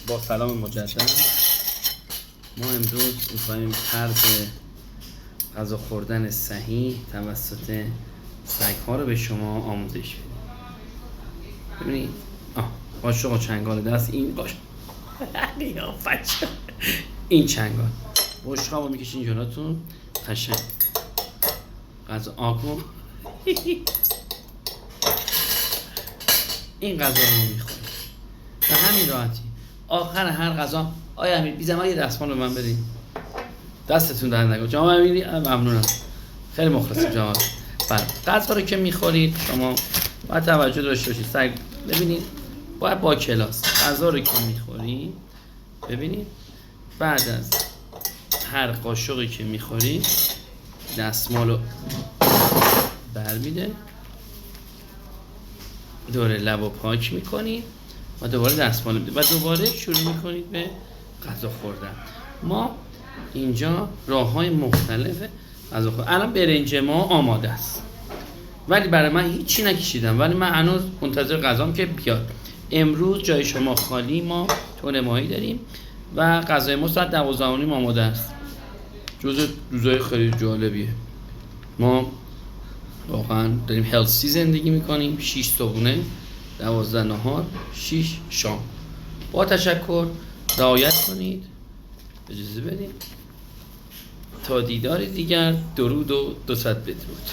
با سلام مجدد. ما امروز می‌خوایم طرز غذا خوردن صحیح توسط سگ‌ها رو به شما آموزش بدیم. ببینید قاشق و چنگال دست، این قاشق این چنگال بشقاب رو میکشین جلاتون، قشنگ غذا آکو این غذا رو میخورید به همین راحتی. آخر هر غذا آیا امیر بی‌زحمت یه دستمال به من بدین، دستتون در نگه. جناب امیری ممنونم، خیلی مخلصم جناب. بله، غذا رو که میخورید شما باید توجه داشته باشید. سعی ببینید باید با کلاس غذا رو که میخورید ببینید بعد از هر قاشقی که میخورید دستمال رو برمیده، دوره لب رو پاک میکنید و دوباره دستمال میده و دوباره شروع میکنید به غذا خوردن. ما اینجا راه‌های مختلف غذا خوردن. الان برنج ما آماده است ولی برای من هیچی نکشیدم، ولی من هنوز منتظر غذام که بیاد. امروز جای شما خالی، ما تن ماهی داریم و غذای ما ساعت 12:30 آماده است. جزء روزای خیلی جالبیه. ما واقعا داریم هلسی زندگی میکنیم. 6 صبحونه، 12 نهار، 6 شام. با تشکر رعایت کنید، اجازه بدید. تا دیدار دیگر، درود و 200 بدرود.